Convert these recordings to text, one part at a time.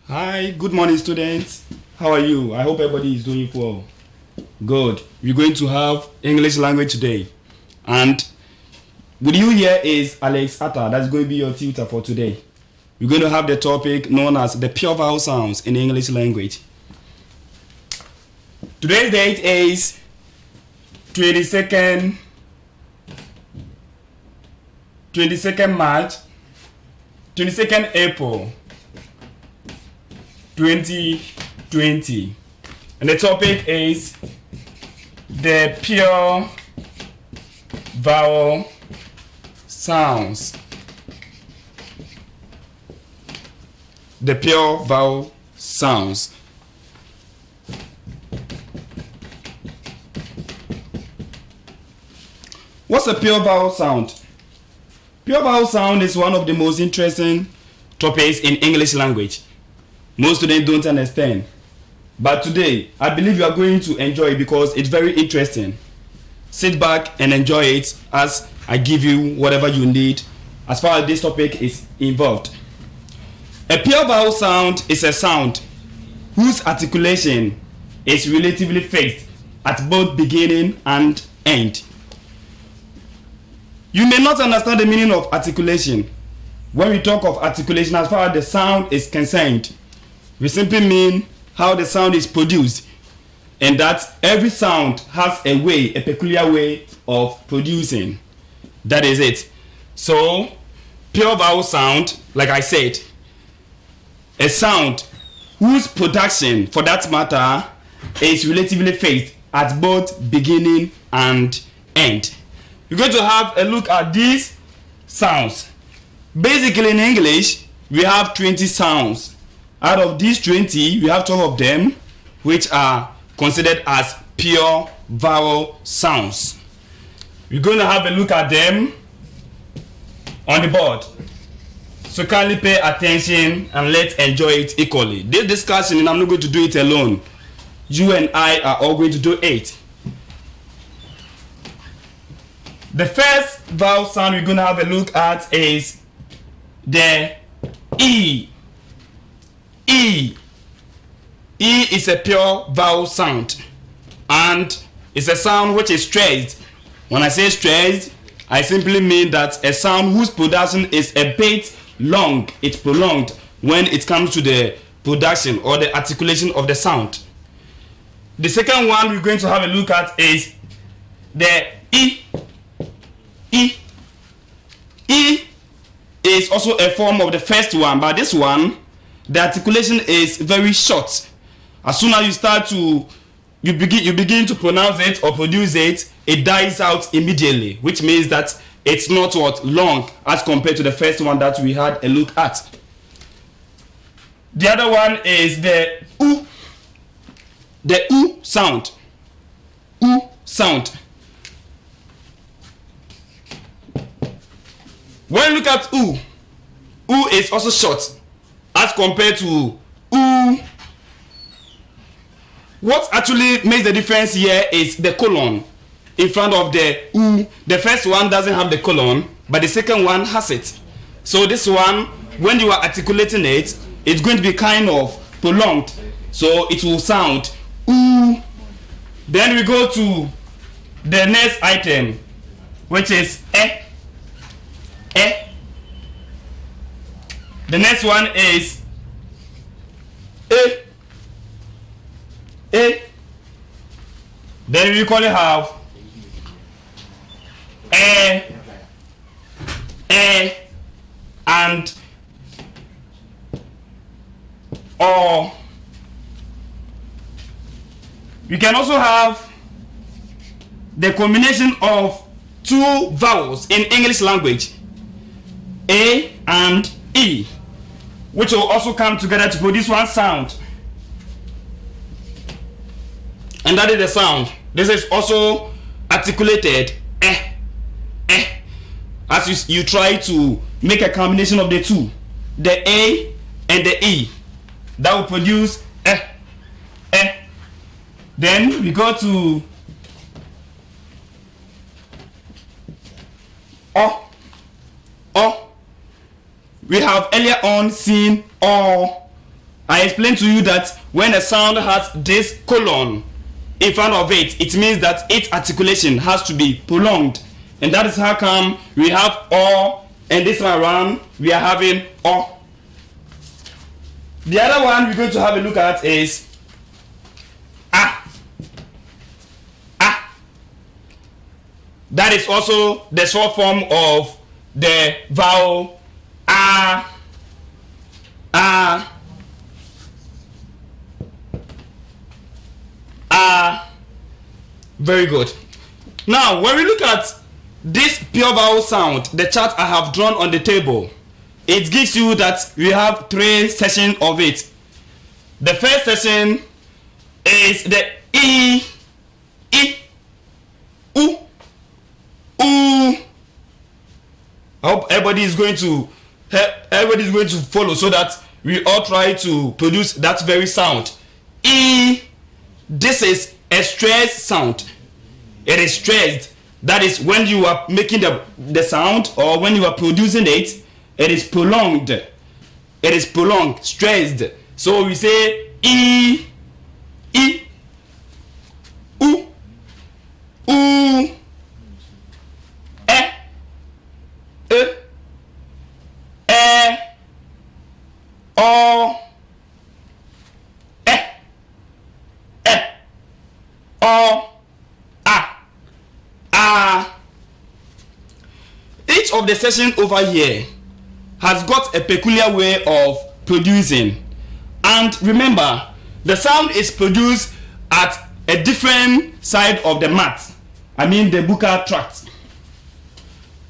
Hi, good morning, students. How are you? I hope everybody is doing well. Good. We're going to have English language today. And with you here is Alex Atta. That's going to be your tutor for today. We're going to have the topic known as the pure vowel sounds in English language. Today's date is 22nd March, 22nd April 2020, and the topic is the pure vowel sounds. The pure vowel sounds. What's a pure vowel sound? Pure vowel sound is one of the most interesting topics in English language. Most students don't understand. But today, I believe you are going to enjoy it because it's very interesting. Sit back and enjoy it as I give you whatever you need as far as this topic is involved. A pure vowel sound is a sound whose articulation is relatively fixed at both beginning and end. You may not understand the meaning of articulation. When we talk of articulation as far as the sound is concerned, we simply mean how the sound is produced, and that every sound has a peculiar way of producing. That is it. So, pure vowel sound, like I said, a sound whose production, for that matter, is relatively fixed at both beginning and end. We're going to have a look at these sounds. Basically, in English, we have 20 sounds. Out of these 20, we have 12 of them which are considered as pure vowel sounds. We're going to have a look at them on the board. So kindly pay attention and let's enjoy it equally. This discussion, and I'm not going to do it alone. You and I are all going to do it. The first vowel sound we're going to have a look at is the E. E. E is a pure vowel sound, and it's a sound which is stressed. When I say stressed, I simply mean that a sound whose production is a bit long, it's prolonged when it comes to the production or the articulation of the sound. The second one we're going to have a look at is the E. E. E is also a form of the first one, but this one, the articulation is very short. As soon as you begin to pronounce it or produce it, it dies out immediately, which means that it's not long as compared to the first one that we had a look at. The other one is the U. The U sound. U sound. When you look at U, U is also short as compared to U. What actually makes the difference here is the colon in front of the U. The first one doesn't have the colon, but the second one has it. So this one, when you are articulating it, it's going to be kind of prolonged. So it will sound U. Then we go to the next item, which is E. E. The next one is A. A. Then we usually have A, and O. We can also have the combination of two vowels in English language, A and E, which will also come together to produce one sound. And that is the sound. This is also articulated as you try to make a combination of the two, the A and the E, that will produce Then we go to O. We have earlier on seen O, I explained to you that when a sound has this colon in front of it, it means that its articulation has to be prolonged. And that is how come we have O, and this one around we are having O. The other one we're going to have a look at is A. A. That is also the short form of the vowel A. A. A. Very good. Now, when we look at this pure vowel sound, the chart I have drawn on the table, it gives you that we have 3 sections of it. The first section is the E, U, U. I hope everybody is going to follow so that we all try to produce that very sound. E. This is a stressed sound. It is stressed. That is when you are making the sound, or when you are producing it, it is prolonged. It is prolonged, stressed. So we say E, E, U, U, E, O, O, A. Each of the section over here has got a peculiar way of producing. And remember, the sound is produced at a different side of the mat. I mean the vocal tract.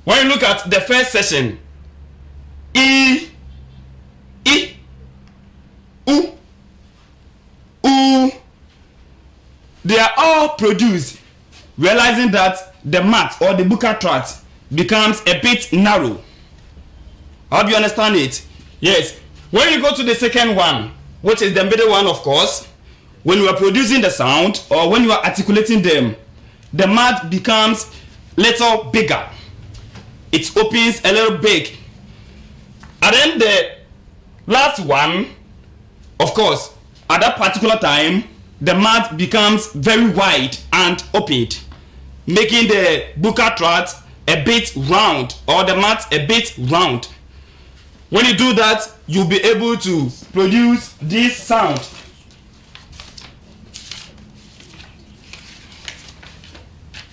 When you look at the first section, E, E, U, U, they are all produced, realizing that the mat or the vocal tract becomes a bit narrow. I hope you understand it. Yes. When you go to the second one, which is the middle one, of course, when you are producing the sound or when you are articulating them, the mat becomes little bigger. It opens a little big. And then the last one, of course, at that particular time, the mat becomes very wide and opened, making the vocal tract a bit round, or the mat a bit round. When you do that, you'll be able to produce this sound.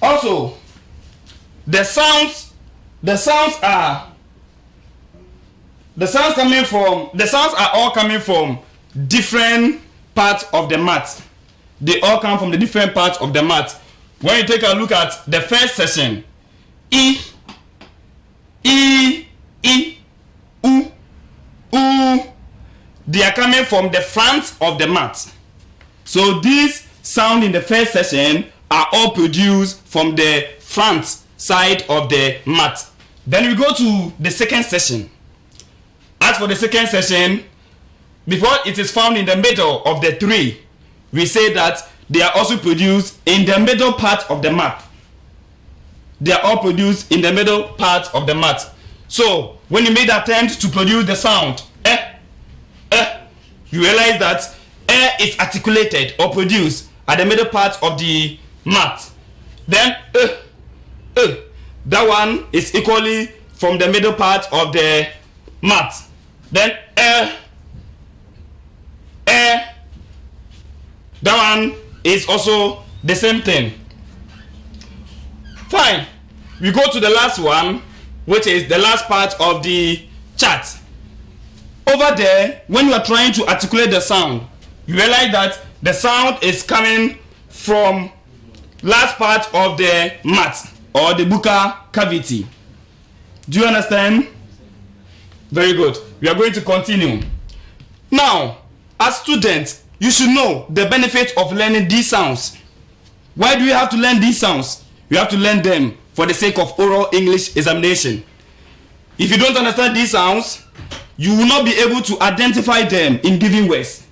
Also, the sounds are all coming from different parts of the mat. They all come from the different parts of the mat. When you take a look at the first section, E, E, E, U, U, they are coming from the front of the mat. So these sound in the first section are all produced from the front side of the mat. Then we go to the second section. As for the second section, before it is found in the middle of the 3, we say that they are also produced in the middle part of the mat. They are all produced in the middle part of the mat. So when you made the attempt to produce the sound you realize that is articulated or produced at the middle part of the mat. Then that one is equally from the middle part of the mat. Then that one is also the same thing. Fine. We go to the last one, which is the last part of the chart. Over there, when you are trying to articulate the sound, you realize that the sound is coming from last part of the mat or the buccal cavity. Do you understand? Very good. We are going to continue. Now, as students, you should know the benefit of learning these sounds. Why do you have to learn these sounds? You have to learn them for the sake of oral English examination. If you don't understand these sounds, you will not be able to identify them in given words.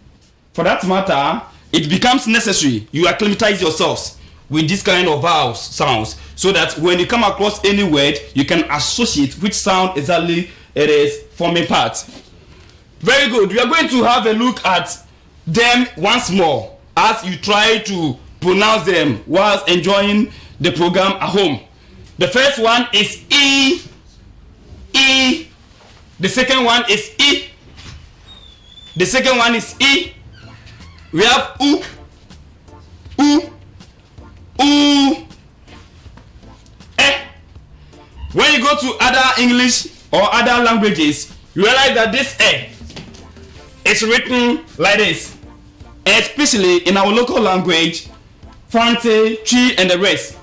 For that matter, it becomes necessary you acclimatize yourselves with this kind of vowel sounds, so that when you come across any word, you can associate which sound exactly it is forming part. Very good. We are going to have a look at them once more as you try to pronounce them whilst enjoying the program at home. The first one is E. E. The second one is E. The second one is E. We have U. U. U. E. When you go to other English or other languages, you realize that this E is written like this, especially in our local language, Fante, Chi, and the rest.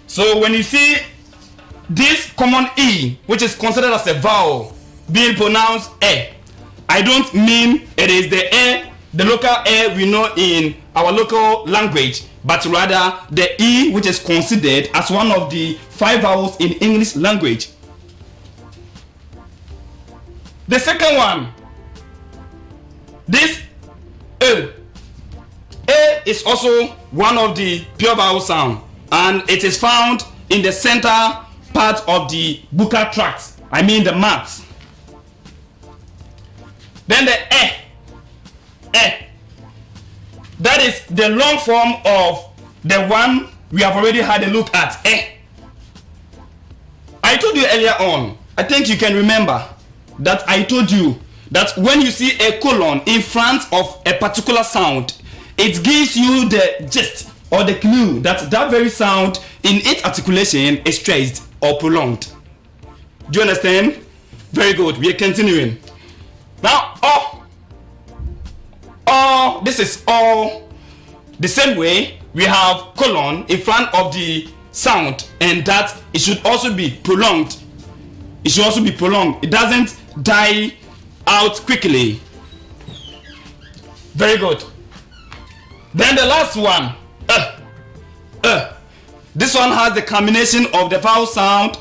So when you see this common E, which is considered as a vowel, being pronounced E, I don't mean it is the E, the local E we know in our local language, but rather the E which is considered as one of the 5 vowels in English language. The second one, this E. E is also one of the pure vowel sound, and it is found in the center part of the buccal tract, I mean the mouth. Then the E. That is the long form of the one we have already had a look at. I told you earlier on, I think you can remember that I told you that when you see a colon in front of a particular sound, it gives you the gist or the clue that that very sound in its articulation is stressed or prolonged. Do you understand? Very good. We are continuing. Now, this is all the same way. We have colon in front of the sound, and that it should also be prolonged. It should also be prolonged. It doesn't die out quickly. Very good. Then the last one, this one has the combination of the vowel sound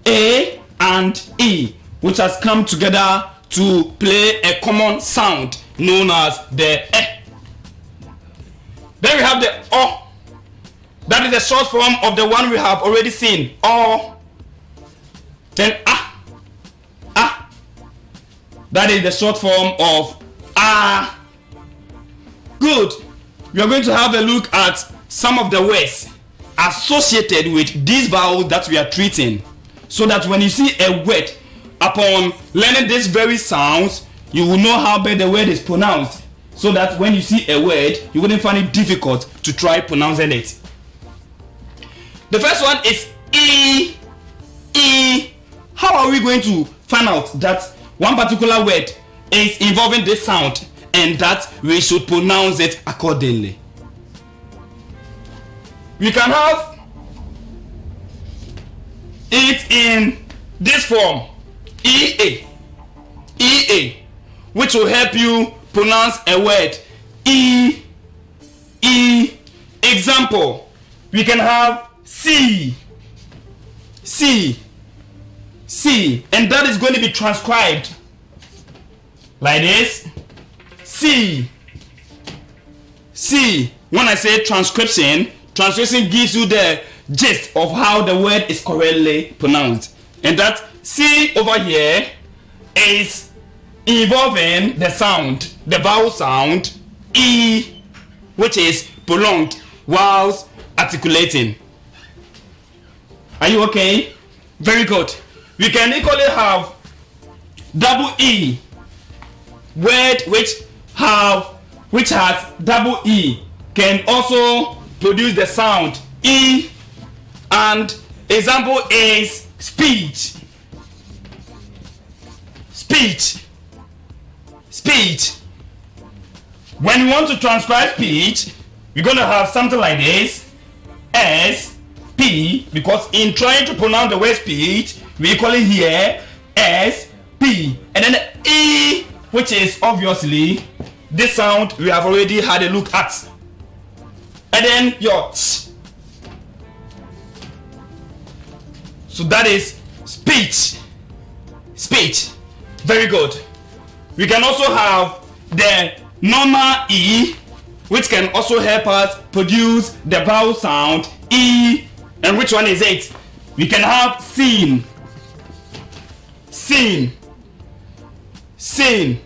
A and E, which has come together to play a common sound known as the E. Then we have the O. That is the short form of the one we have already seen. O. Then A. That is the short form of A. Good. We are going to have a look at some of the words associated with these vowels that we are treating, so that when you see a word, upon learning these very sounds, you will know how bad the word is pronounced, so that when you see a word, you wouldn't find it difficult to try pronouncing it. The first one is E. E. How are we going to find out that one particular word is involving this sound and that we should pronounce it accordingly? We can have it in this form, EA. EA, which will help you pronounce a word. E. E. Example, we can have C. C. C. And that is going to be transcribed like this. C. C. When I say transcription, translation gives you the gist of how the word is correctly pronounced. And that C over here is involving the sound, the vowel sound E, which is prolonged whilst articulating. Are you okay? Very good. We can equally have double E, word which has double E can also produce the sound E, and example is speech. Speech. Speech. When we want to transcribe speech, we're going to have something like this, S, P, because in trying to pronounce the word speech, we equally hear S, P, and then the E, which is obviously this sound we have already had a look at. And then your ch. So that is speech. Speech. Very good. We can also have the normal E, which can also help us produce the vowel sound E. And which one is it? We can have seen. Seen. Seen.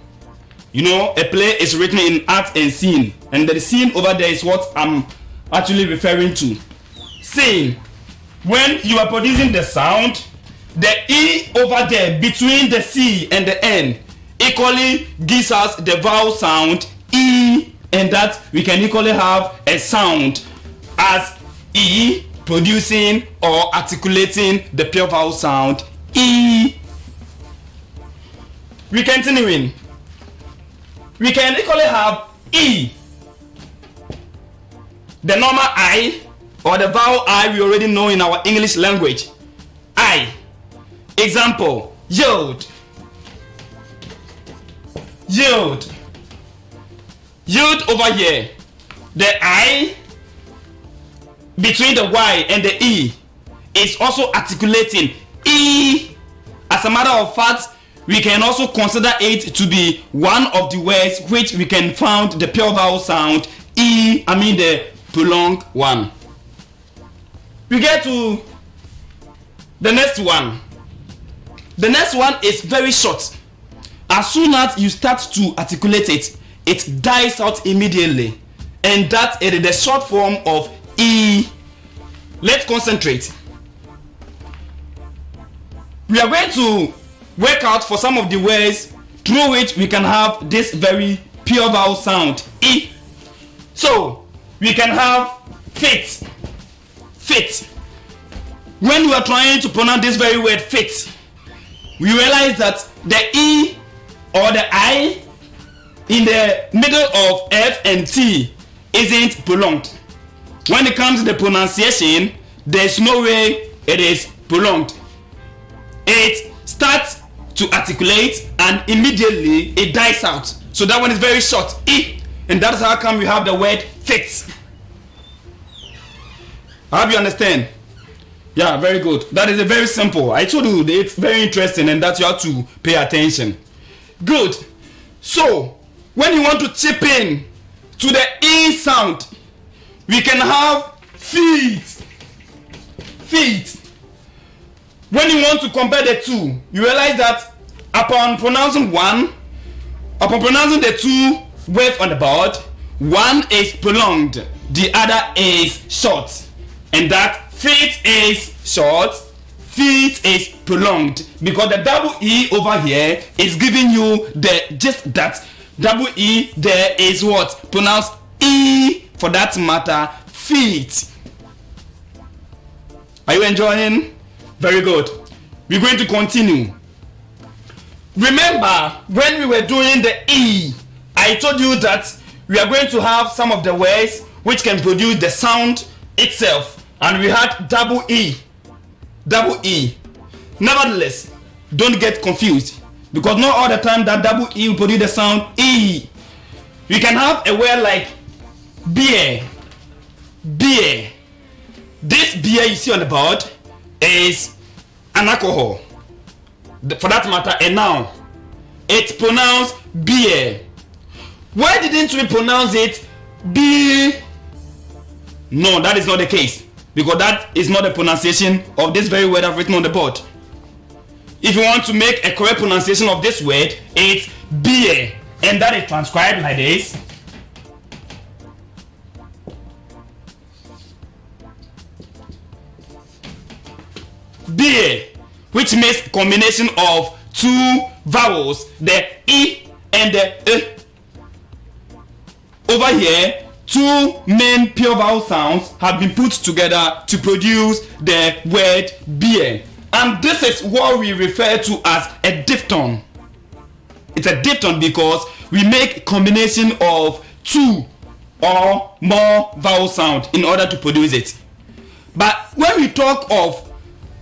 You know, a play is written in act and scene, and the scene over there is what I'm actually referring to. Scene. When you are producing the sound, the E over there between the C and the N equally gives us the vowel sound E, and that we can equally have a sound as E producing or articulating the pure vowel sound E. We continuing. We can equally have E, the normal I, or the vowel I we already know in our English language. I. Example, yield. Yield. Yield over here. The I between the Y and the E is also articulating E. As a matter of fact, we can also consider it to be one of the words which we can find the pure vowel sound E, the prolonged one. We get to the next one. The next one is very short. As soon as you start to articulate it, it dies out immediately, and that is the short form of E. Let's concentrate. We are going to work out for some of the words through which we can have this very pure vowel sound E. So we can have fit. Fit. When we are trying to pronounce this very word fit, we realize that the E or the I in the middle of F and T isn't prolonged. When it comes to the pronunciation, there's no way it is prolonged. It starts to articulate and immediately it dies out. So that one is very short, E, and that's how come we have the word fit. I hope you understand. Yeah, very good. That is a very simple. I told you it's very interesting and that you have to pay attention. Good. So when you want to chip in to the E sound, we can have feet. Feet. When you want to compare the two, you realize that upon pronouncing the two words on the board, one is prolonged, the other is short, and that feet is short, feet is prolonged, because the double E over here is giving you just that double E there is what pronounced E, for that matter, feet. Are you enjoying? Very good. We're going to continue. Remember when we were doing the E, I told you that we are going to have some of the words which can produce the sound itself, and we had double E. Double E. Nevertheless, don't get confused, because not all the time that double E will produce the sound E. We can have a word like beer. Beer. This beer you see on the board is an alcohol. For that matter, a noun. It's pronounced beer. Why didn't we pronounce it beer? No, that is not the case, because that is not the pronunciation of this very word I've written on the board. If you want to make a correct pronunciation of this word, it's beer, and that is transcribed like this. Beer, which makes combination of two vowels, the E and the E. Over here, two main pure vowel sounds have been put together to produce the word beer. And this is what we refer to as a diphthong. It's a diphthong because we make combination of two or more vowel sound in order to produce it. But when we talk of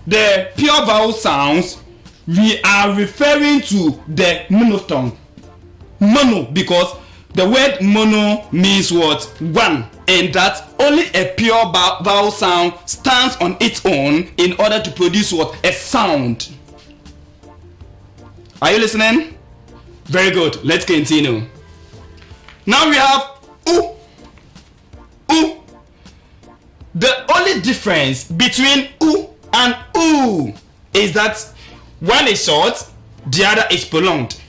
the pure vowel sounds, we are referring to the monophthong. Mono, because the word mono means what? One, and that only a pure vowel sound stands on its own in order to produce what? A sound. Are you listening? Very good. Let's continue. Now we have oo. Oo. The only difference between oo and oo is that one is short, the other is prolonged.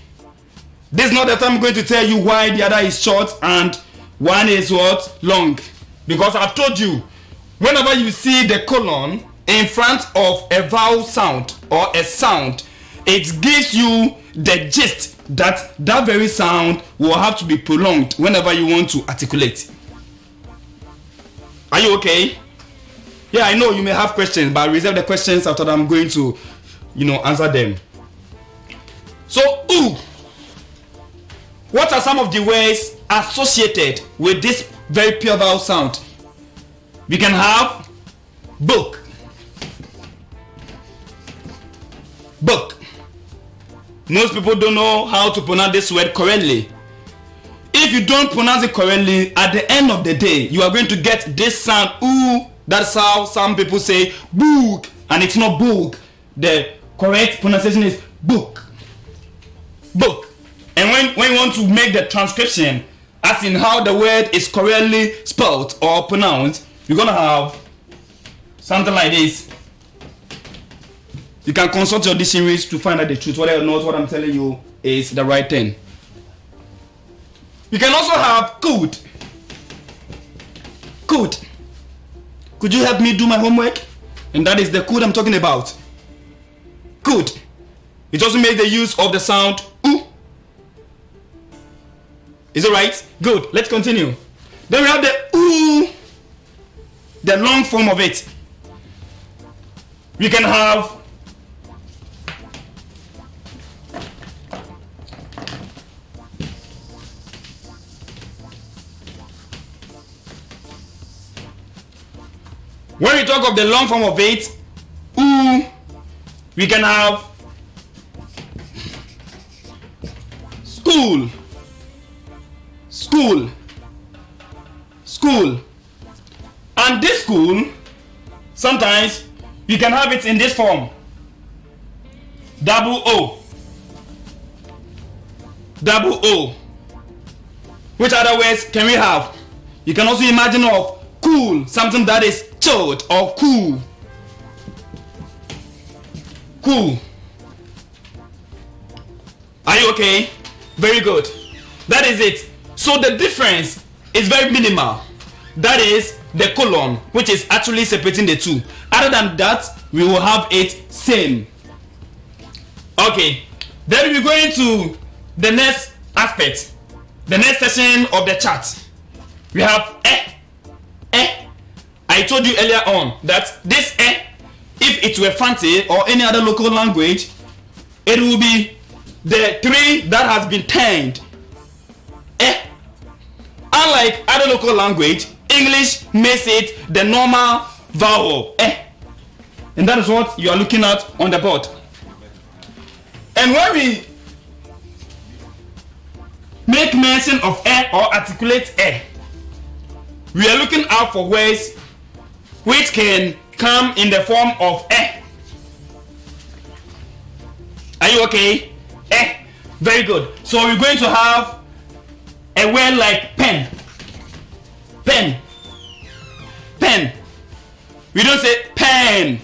This is not the time I'm going to tell you why the other is short and one is what? Long. Because I've told you, whenever you see the colon in front of a vowel sound or a sound, it gives you the gist that that very sound will have to be prolonged whenever you want to articulate. Are you okay? Yeah, I know you may have questions, but I reserve the questions after that I'm going to, answer them. So, ooh. What are some of the words associated with this very pure vowel sound? We can have book. Book. Most people don't know how to pronounce this word correctly. If you don't pronounce it correctly, at the end of the day, you are going to get this sound, ooh. That's how some people say book, and it's not book. The correct pronunciation is book. Book. And when you want to make the transcription, as in how the word is correctly spelled or pronounced, you're going to have something like this. You can consult your dictionaries to find out the truth, whether or not what I'm telling you is the right thing. You can also have could. Could. Could you help me do my homework? And that is the could I'm talking about. Could. It also makes the use of the sound oo. Is it right? Good. Let's continue. Then we have the ooh, the long form of it. We can have when we talk of the long form of it, ooh, we can have school. School. School. And this school, sometimes you can have it in this form. Double O. Double O. Which other words can we have? You can also imagine of cool, something that is chilled or cool. Cool. Are you okay? Very good. That is it. So the difference is very minimal. That is the colon, which is actually separating the two. Other than that, we will have it same. Okay. Then we're going to the next aspect, the next section of the chart. We have I told you earlier on that this if it were Fanti or any other local language, it will be the three that has been turned. Unlike other local language, English makes it the normal vowel. And that is what you are looking at on the board. And when we make mention of or articulate we are looking out for words which can come in the form of Are you okay? Very good. So we're going to have a word like pen. Pen. Pen. We don't say pen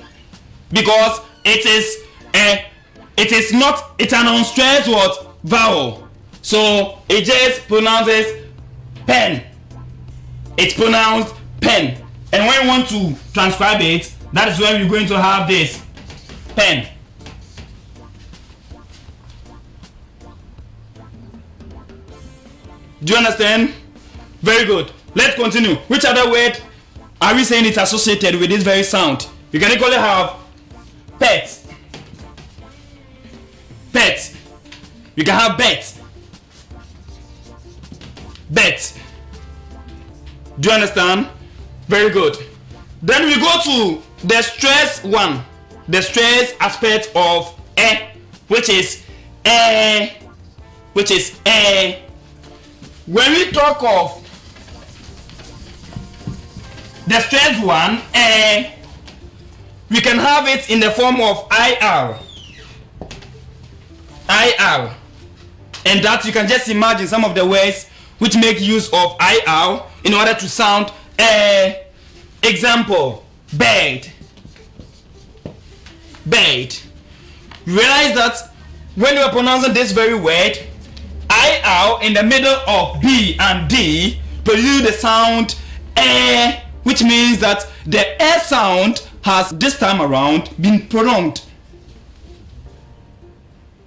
because it is not, it's an unstressed word vowel. So it just pronounces pen. It's pronounced pen. And when you want to transcribe it, that is when you're going to have this pen. Do you understand? Very good. Let's continue. Which other word are we saying it's associated with this very sound? You can equally have pet. Pet. You can have bet. Bet. Do you understand? Very good. Then we go to the stress one. The stress aspect of which is when we talk of the stress one, we can have it in the form of IR. IR. And that you can just imagine some of the words which make use of IR in order to sound example, bed. Bed. Realize that when you are pronouncing this very word, IR in the middle of B and D produce the sound air, which means that the air sound has this time around been prolonged.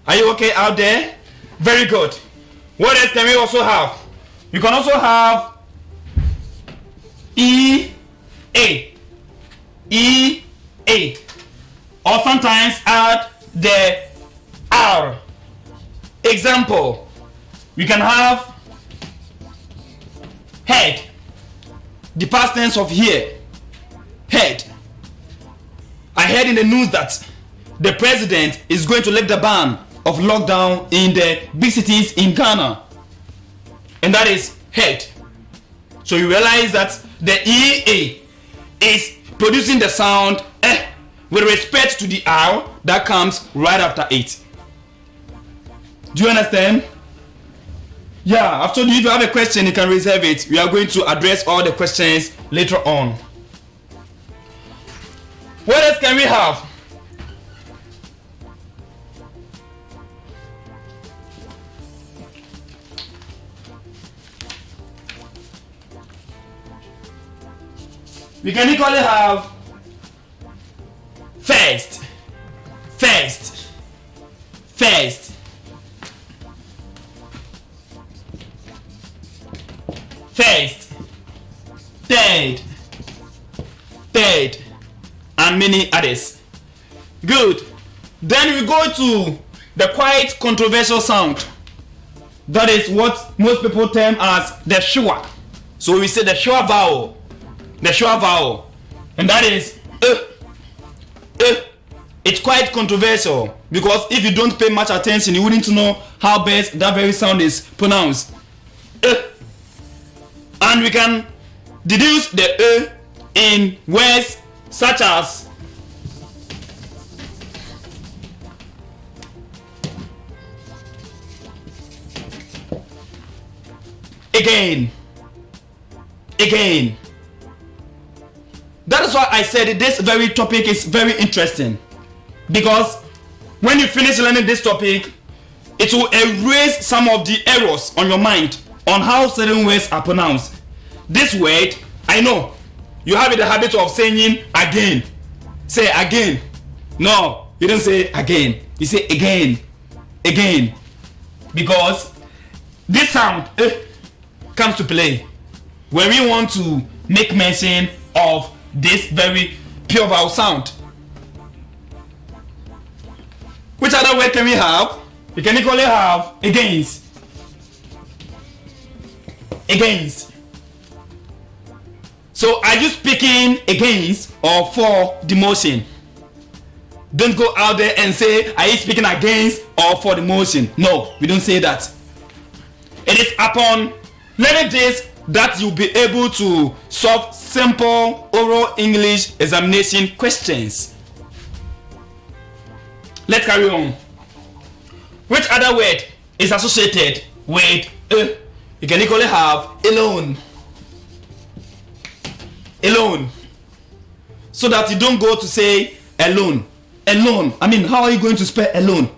Are you okay out there? Very good. What else can we also have? You can also have E, A, E, A, or sometimes add the R. Example, we can have head, the past tense of here, head. I heard in the news that the president is going to lift the ban of lockdown in the big cities in Ghana, and that is head. So you realize that the EA is producing the sound with respect to the R that comes right after it. Do you understand? Yeah, I've told you if you have a question, you can reserve it. We are going to address all the questions later on. What else can we have? We can equally have first, first, first, first, third, third, and many others. Good. Then we go to the quite controversial sound. That is what most people term as the schwa. So we say the schwa vowel. The schwa vowel, and that is It's quite controversial because if you don't pay much attention, you wouldn't know how best that very sound is pronounced. And we can deduce the in words such as again, again. That is why I said this very topic is very interesting, because when you finish learning this topic, it will erase some of the errors on your mind on how certain words are pronounced. This word, I know you have the habit of saying again. Say again. No, you don't say again. You say again, again, because this sound comes to play when we want to make mention of this very pure vowel sound. Which other word can we have? We can equally have against. Against. So are you speaking against or for the motion? Don't go out there and say, are you speaking against or for the motion? No, we don't say that. It is upon learning this that you'll be able to solve simple oral English examination questions. Let's carry on. Which other word is associated with you can equally have alone. Alone. So that you don't go to say alone. Alone. I mean, how are you going to spell alone?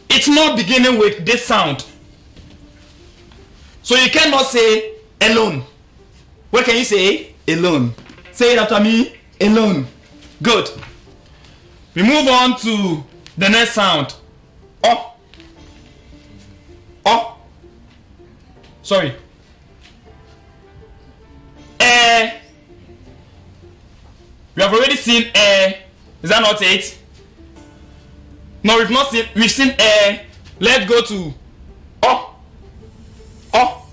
It's not beginning with this sound. So you cannot say alone. What can you say? Alone. Say it after me. Alone. Good. We move on to the next sound. Oh. Oh. Sorry. We have already seen Is that not it? No, we've not seen. We've seen Let's go to oh. Oh.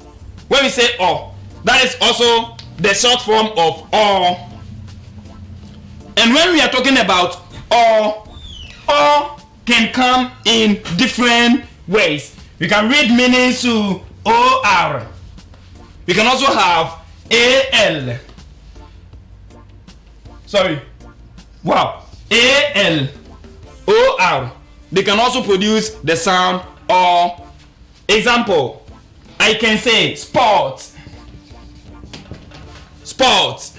When we say oh, that is also the short form of oh. And when we are talking about oh can come in different ways. We can read meanings to or. We can also have al. Sorry. Wow. Al. Or. They can also produce the sound or. Example. I can say sports. Sports.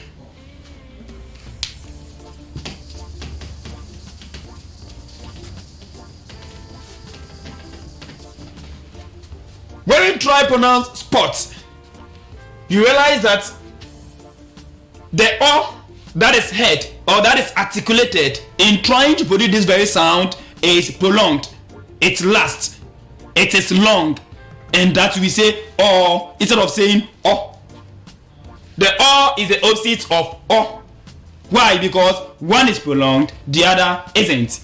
When you try pronounce spot, you realize that the O that is heard or that is articulated in trying to produce this very sound is prolonged. It lasts. It is long. And that we say O instead of saying O. The O is the opposite of O. Why? Because one is prolonged, the other isn't.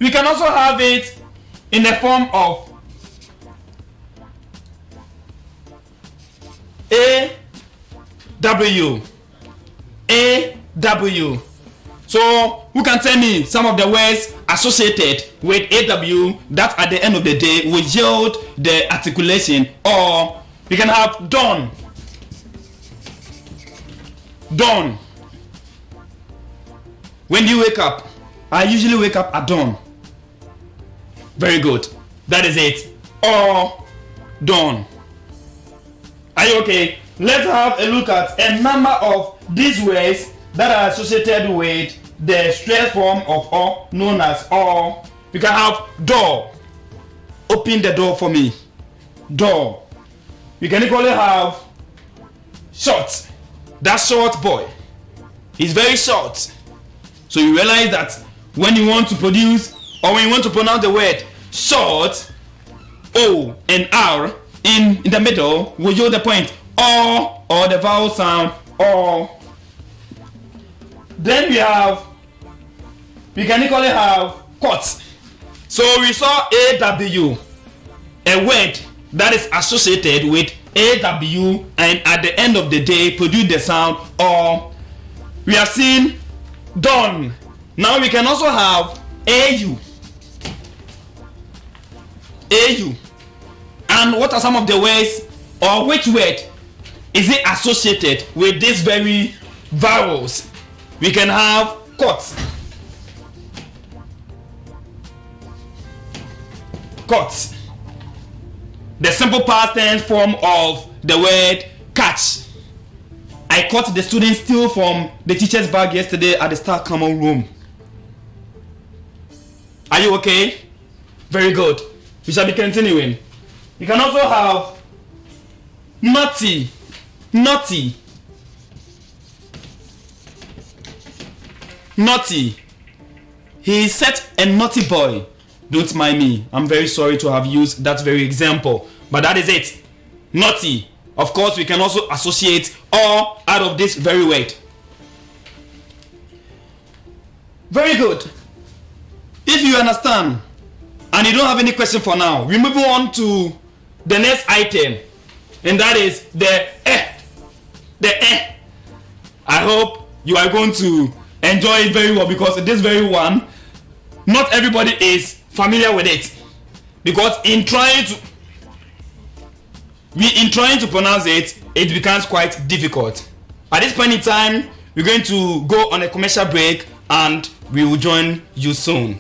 We can also have it in the form of A-W. A-W. So, who can tell me some of the words associated with A-W that at the end of the day will yield the articulation? Or we can have dawn. Dawn. When do you wake up? I usually wake up at dawn. Very good. That is it. Or dawn. Are you okay? Let's have a look at a number of these words that are associated with the stress form of O known as O. We can have door. Open the door for me. Door. We can equally have short. That short boy is very short. So you realize that when you want to produce or when you want to pronounce the word short, O and R in the middle will yield the point or the vowel sound or. Then we can equally have quotes. So we saw AW, a word that is associated with AW and at the end of the day produce the sound or. We have seen done. Now we can also have AU. AU. And what are some of the words or which word is it associated with these very vowels? We can have cuts. Cuts. The simple past tense form of the word catch. I caught the student steal from the teacher's bag yesterday at the Star Common room. Are you okay? Very good. We shall be continuing. You can also have naughty. Naughty. Naughty. He is such a naughty boy. Don't mind me. I'm very sorry to have used that very example. But that is it. Naughty. Of course, we can also associate or out of this very word. Very good. If you understand and you don't have any question for now, we move on to the next item. And that is the eh. The eh. I hope you are going to enjoy it very well because this very one, not everybody is familiar with it. Because in trying to pronounce it, it becomes quite difficult. At this point in time, we're going to go on a commercial break and we will join you soon.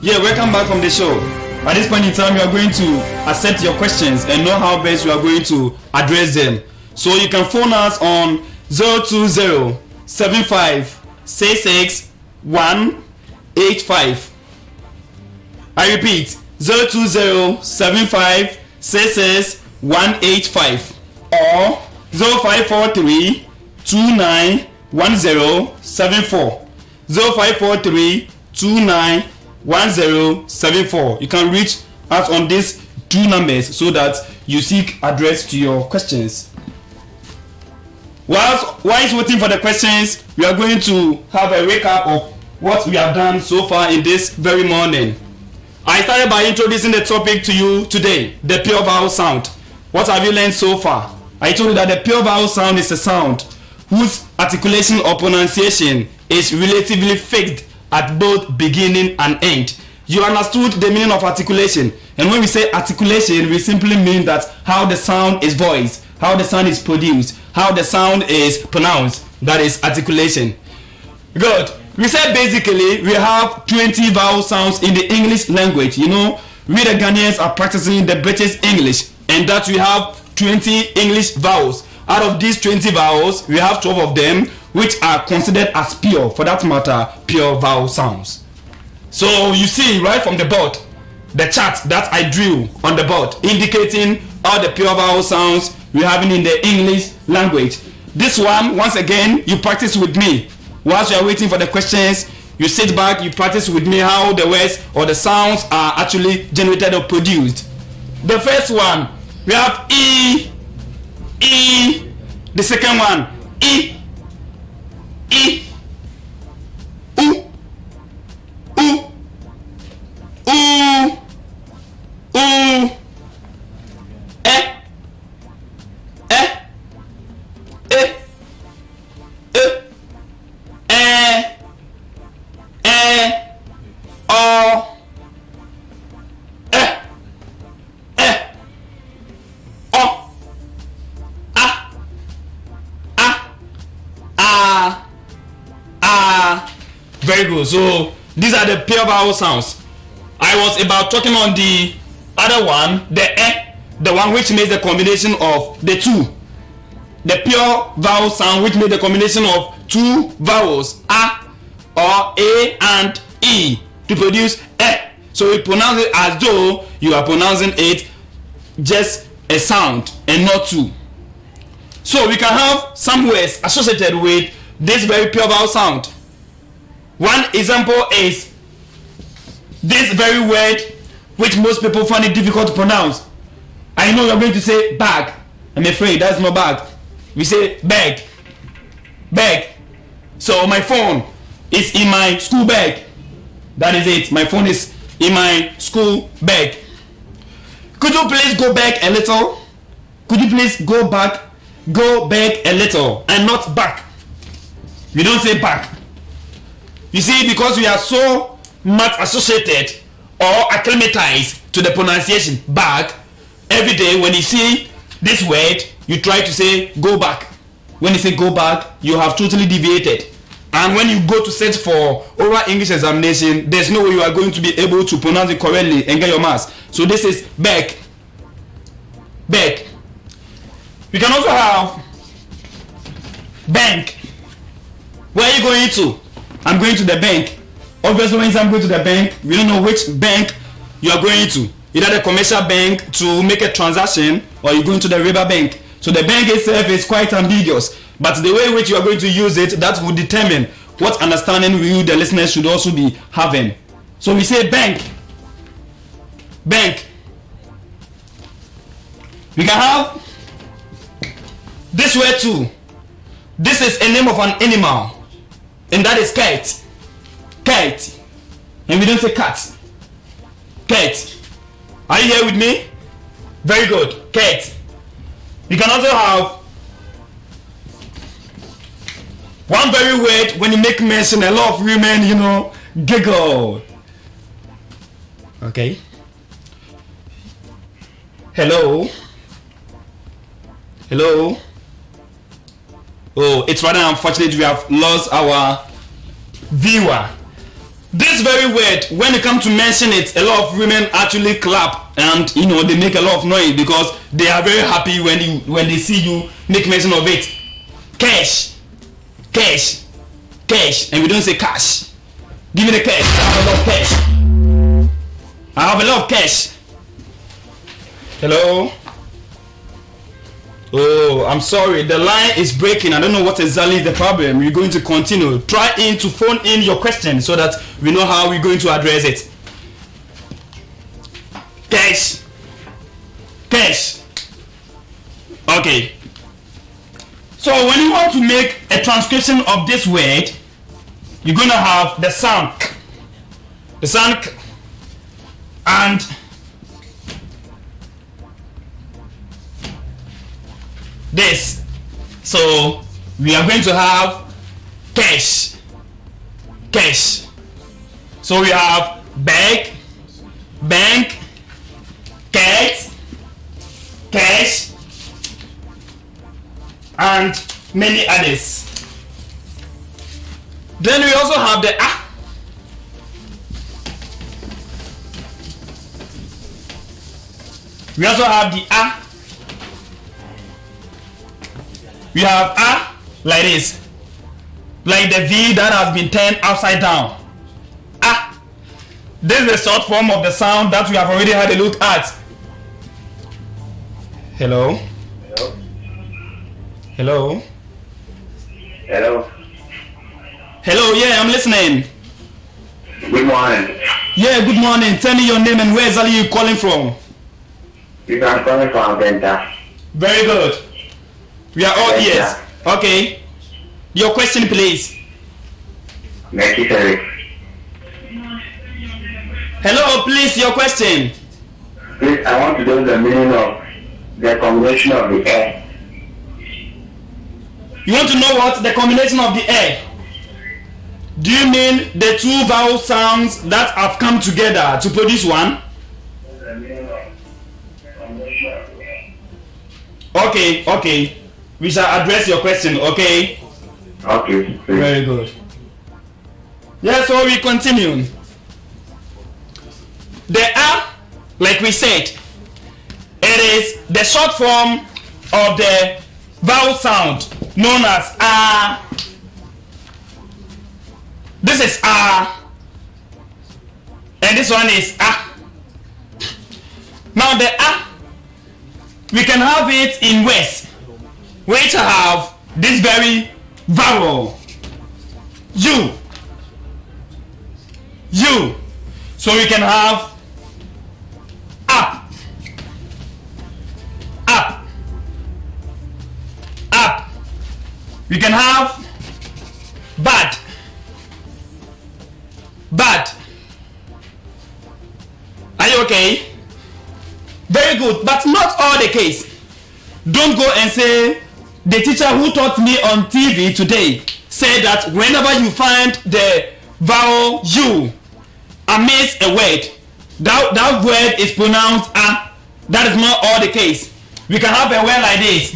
Yeah, welcome back from the show. At this point in time, we are going to accept your questions and know how best we are going to address them. So you can phone us on 020 75 66 185. I repeat, 020 75 66 185 or 0543 29 1074. 0543 29 1074. You can reach us on these two numbers so that you seek address to your questions. While waiting for the questions, we are going to have a recap of what we have done so far in this very morning. I started by introducing the topic to you today, the pure vowel sound. What have you learned so far? I told you that the pure vowel sound is a sound whose articulation or pronunciation is relatively fixed at both beginning and end. You understood the meaning of articulation, and when we say articulation, we simply mean that how the sound is voiced, how the sound is produced, how the sound is pronounced. That is articulation. Good. We said basically we have 20 vowel sounds in the English language. You know, we the Ghanaians are practicing the British English, and that we have 20 English vowels. Out of these 20 vowels, we have 12 of them which are considered as pure, for that matter, pure vowel sounds. So you see right from the board, the chart that I drew on the board indicating all the pure vowel sounds we have in the English language. This one, once again, you practice with me. Whilst you are waiting for the questions, you sit back, you practice with me how the words or the sounds are actually generated or produced. The first one, we have E, E. The second one, E, E, U, U, U, U, E, E, E, O, Very good. So these are the pure vowel sounds. I was about talking on the other one, the one which makes the combination of the two. The pure vowel sound which makes the combination of two vowels, a or a and e, to produce e. So you pronounce it as though you are pronouncing it just a sound and not two. So we can have some words associated with this very pure vowel sound. One example is this very word which most people find it difficult to pronounce. I know you're going to say bag. I'm afraid that's not bag. We say bag. Bag. So my phone is in my school bag. That is it. My phone is in my school bag. Could you please go back a little? Could you please go back? Go back a little and not back. We don't say back. You see, because we are so much associated or acclimatized to the pronunciation back, every day when you see this word, you try to say go back. When you say go back, you have totally deviated. And when you go to search for oral English examination, there's no way you are going to be able to pronounce it correctly and get your marks. So this is back. Back. We can also have bank. Where are you going to? I'm going to the bank. Obviously, when I'm going to the bank, we don't know which bank you are going to. Either the commercial bank to make a transaction, or you're going to the river bank. So the bank itself is quite ambiguous. But the way in which you are going to use it, that will determine what understanding you, the listeners, should also be having. So we say bank. Bank. We can have this word too. This is a name of an animal. And that is kite. Kite. And we don't say cat. Kite. Are you here with me? Very good. Kite. You can also have one very word when you make mention, a lot of women, giggle. Okay. Hello. Hello. Oh, it's rather unfortunate we have lost our viewer. This very word, when you come to mention it, a lot of women actually clap and they make a lot of noise because they are very happy when they see you make mention of it. Cash, cash, cash, and we don't say cash. Give me the cash. I have a lot of cash. I have a lot of cash. Hello. Oh, I'm sorry. The line is breaking. I don't know what exactly is the problem. We're going to continue. Try to phone in your question so that we know how we're going to address it. Cash. Cash. Okay. So when you want to make a transcription of this word, you're going to have the sound. The sound and this. So we are going to have cash, cash. So we have bag, bank, cat, cash, and many others. Then we also have the ah. We also have the ah. We have ah like this, like the V that has been turned upside down. Ah. This is the short form of the sound that we have already had a look at. Hello. Hello. Hello. Hello. Yeah, I'm listening. Good morning. Yeah, good morning. Tell me your name and where exactly you calling from. You are calling from Venta. Very good. We are all ears. Okay. Your question, please. Necessary. Hello, please. Your question. Please, I want to know the meaning of the combination of the air. You want to know what the combination of the air? Do you mean the two vowel sounds that have come together to produce one? Okay, okay. We shall address your question, okay? Okay. Please. Very good. Yeah, so we continue. The A, like we said, it is the short form of the vowel sound known as A. This is A. And this one is A. Now the A, we can have it in words which have this very vowel. U. U. So we can have up. Up. Up. We can have bad. Bad. Are you okay? Very good, but not all the case. Don't go and say the teacher who taught me on TV today said that whenever you find the vowel U amidst a word, that word is pronounced a. That is not all the case. We can have a word like this.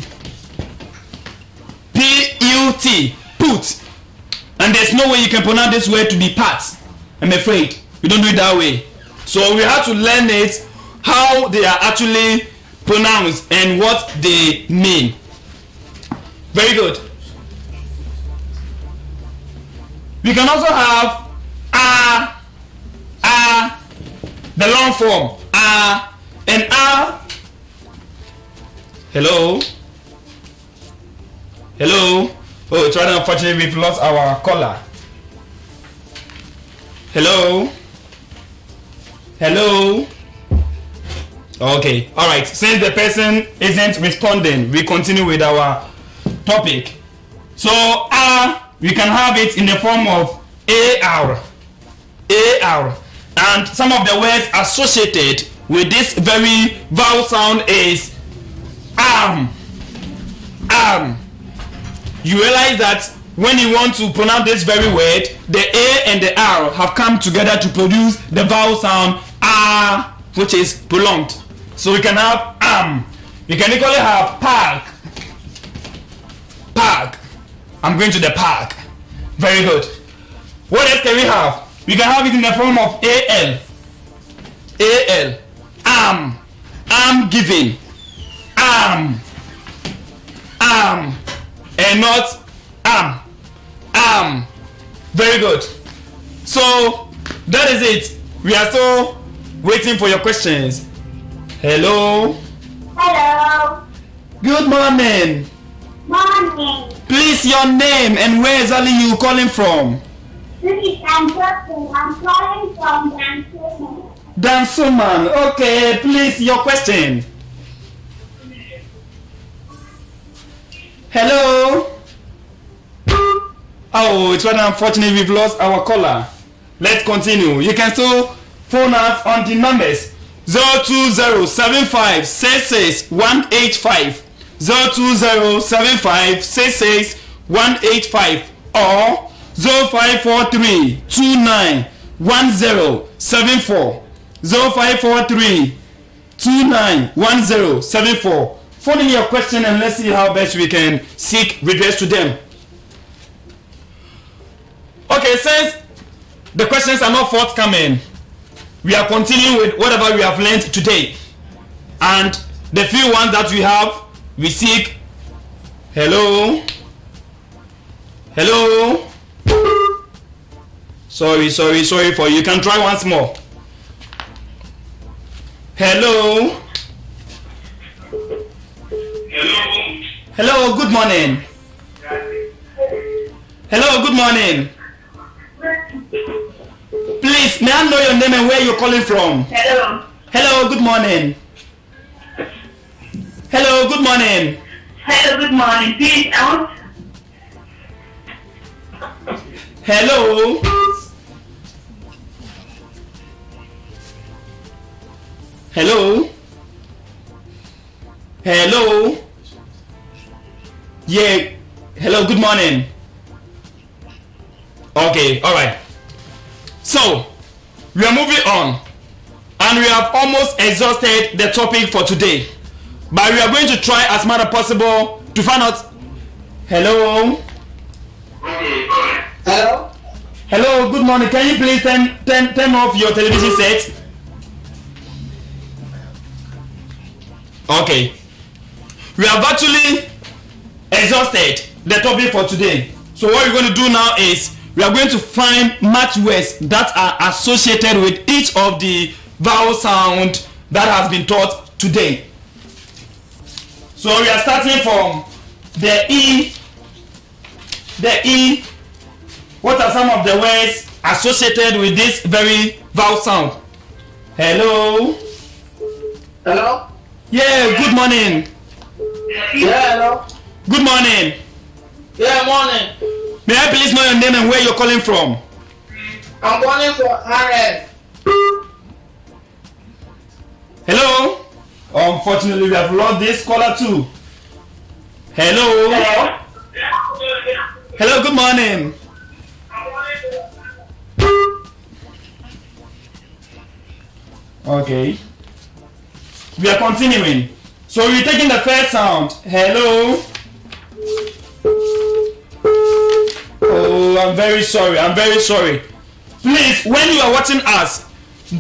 P-U-T, put. And there's no way you can pronounce this word to be pat. I'm afraid. We don't do it that way. So we have to learn it, how they are actually pronounced and what they mean. Very good. We can also have the long form, and hello. Hello. Oh, it's rather unfortunate we've lost our caller. Hello. Hello. Okay. All right. Since the person isn't responding, we continue with our topic. So we can have it in the form of AR. AR. And some of the words associated with this very vowel sound is arm. Arm. You realize that when you want to pronounce this very word, the A and the R have come together to produce the vowel sound R, which is prolonged. So we can have arm. We can equally have park. Park. I'm going to the park. Very good. What else can we have? We can have it in the form of al. Al. Am giving. Am. And not am. Very good. So that is it. We are still waiting for your questions. Hello. Hello. Good morning. Morning. Please, your name and where exactly you calling from? This is Antoine. I'm calling from Vancouver. Dansuman. Okay, please, your question. Hello. Oh, it's rather unfortunate we've lost our caller. Let's continue. You can still phone us on the numbers 02075666185, 02075666185, or 0543291074, 0543291074. Phone in your question and let's see how best we can seek redress to them. Okay, since the questions are not forthcoming, we are continuing with whatever we have learned today. And the few ones that we have, we seek. Hello. Hello. Sorry for you. You can try once more. Hello. Hello, good morning. Hello, good morning. Please, may I know your name and where you're calling from? Hello. Hello, good morning. Hello, good morning. Hello, good morning. Please, Hello. Hello. Hello. Yeah. Hello, good morning. Okay, all right. So, we are moving on, and we have almost exhausted the topic for today. But we are going to try as much as possible to find out. Hello. Hello? Hello, good morning. Can you please turn off your television set? Okay. We have actually exhausted the topic for today. So what we're going to do now is we are going to find match words that are associated with each of the vowel sound that has been taught today. So we are starting from the E. The E. What are some of the words associated with this very vowel sound? Hello. Hello? Yeah, good morning. Yeah, hello? Good morning. Yeah, morning. May I please know your name and where you're calling from? I'm calling for Aaron. Hello? Unfortunately, we have lost this caller too. Hello? Hello. Hello, good morning. Okay. We are continuing. So we're taking the first sound. Hello? Oh, I'm very sorry. Please, when you are watching us,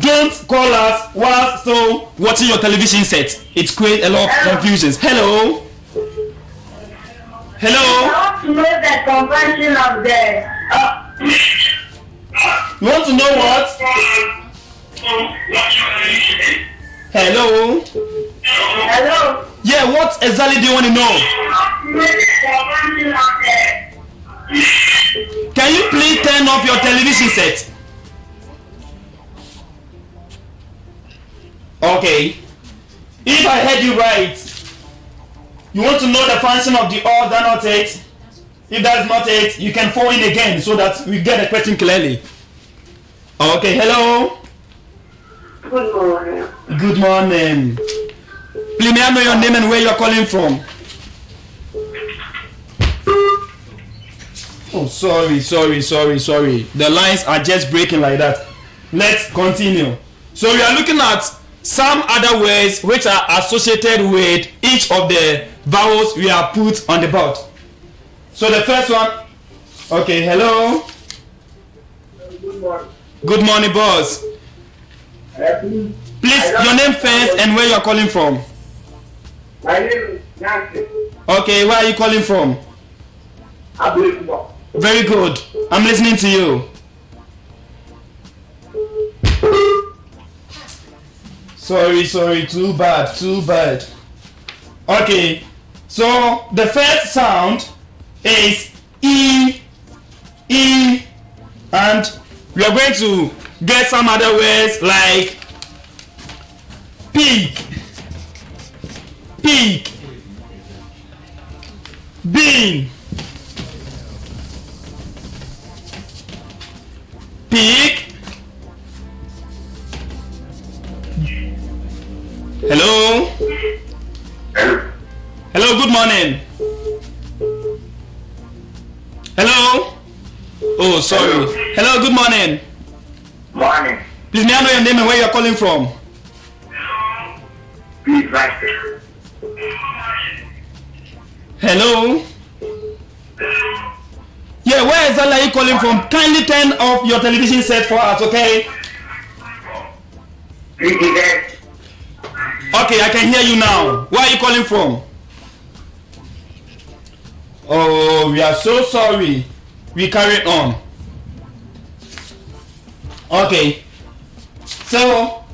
don't call us while still watching your television set. It creates a lot of confusions. Hello? I Hello? want to know the conversion of the. You want to know what? Hello? Hello. Yeah, what exactly do you want to know? Can you please turn off your television set? Okay. If I heard you right, you want to know the function of the or, that not it? If that's not it, you can phone in again so that we get the question clearly. Okay, hello? Good morning. Good morning. Please, may I know your name and where you are calling from? Oh, sorry. The lines are just breaking like that. Let's continue. So we are looking at some other words which are associated with each of the vowels we have put on the board. So the first one. Okay, hello. Good morning. Good morning, boss. Please, your name first and where you are calling from. My name is Nancy. Okay, where are you calling from? Very good. I'm listening to you. Sorry, too bad. Okay, so the first sound is E, and we are going to get some other words like pig, bean, pig. Hello, good morning. Hello. Oh, sorry. Hello, good morning. Morning. Please, may I know your name and where you are calling from? Please, Hello. Yeah, where exactly are you calling from? Kindly turn off your television set for us, okay? Okay, I can hear you now. Where are you calling from? Oh, we are so sorry. We carry on. Okay. So,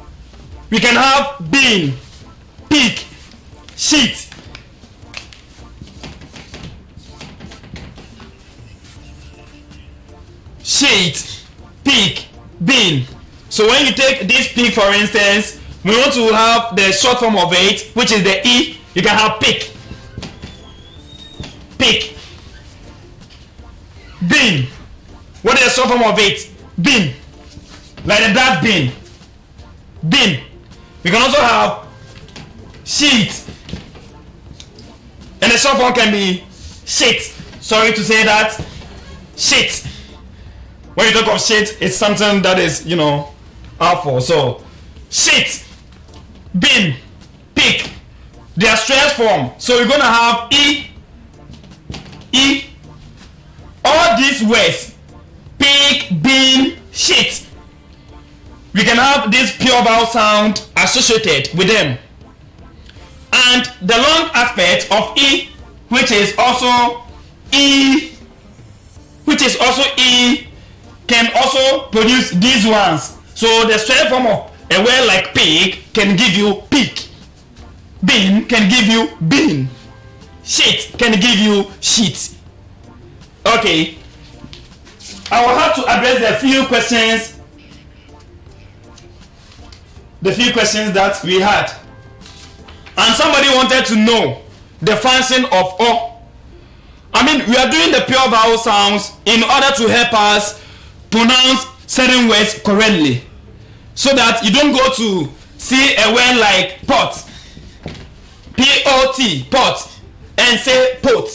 we can have bean, pig, sheet. Sheet, pig, bean. So when you take this pig for instance, we want to have the short form of it, which is the E. You can have pig. Pig. Bean. What is the short form of it? Bean. Like the dark bean. Bean. We can also have sheet. And the short form can be shit. Sorry to say that. Shit. When you talk of shit, it's something that is, awful. So, shit, bean, pig, they are stressed form. So we're gonna have E. All these words, pig, bean, shit, we can have this pure vowel sound associated with them. And the long aspect of E, which is also E, can also produce these ones. So the straight form of a word like pig can give you pig. Bean can give you bean. Shit can give you shit. Okay. I will have to address the few questions that we had. And somebody wanted to know the function of O. I mean, we are doing the pure vowel sounds in order to help us pronounce certain words correctly, so that you don't go to see a word like pot, P-O-T, pot, and say pot.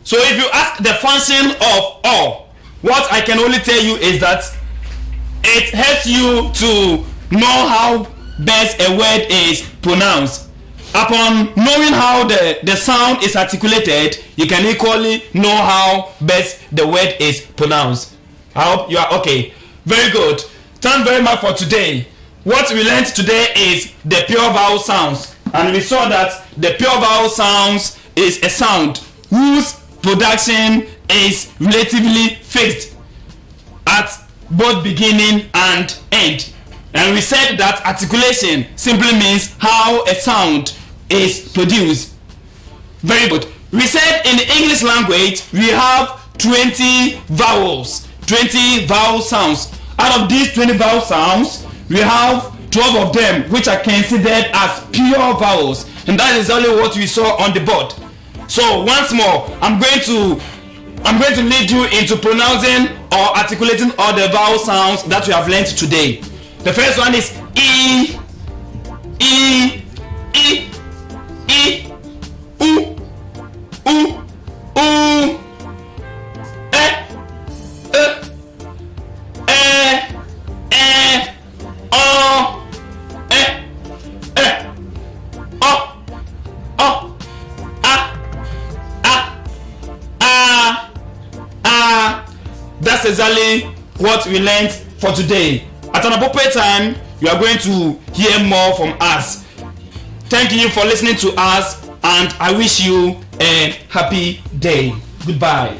So if you ask the function of O, what I can only tell you is that it helps you to know how best a word is pronounced. Upon knowing how the sound is articulated, you can equally know how best the word is pronounced. I hope you are okay. Very good. Thank very much for today. What we learned today is the pure vowel sounds. And we saw that the pure vowel sounds is a sound whose production is relatively fixed at both beginning and end. And we said that articulation simply means how a sound is produced. Very good. We said in the English language we have 20 vowels, 20 vowel sounds. Out of these 20 vowel sounds, we have 12 of them which are considered as pure vowels, and that is only what we saw on the board. So once more, I'm going to lead you into pronouncing or articulating all the vowel sounds that we have learned today. The first one is E, E, E, E, U, U, U, E, O, O, A. That's exactly what we learned for today. At an appropriate time, you are going to hear more from us. Thank you for listening to us, and I wish you a happy day. Goodbye.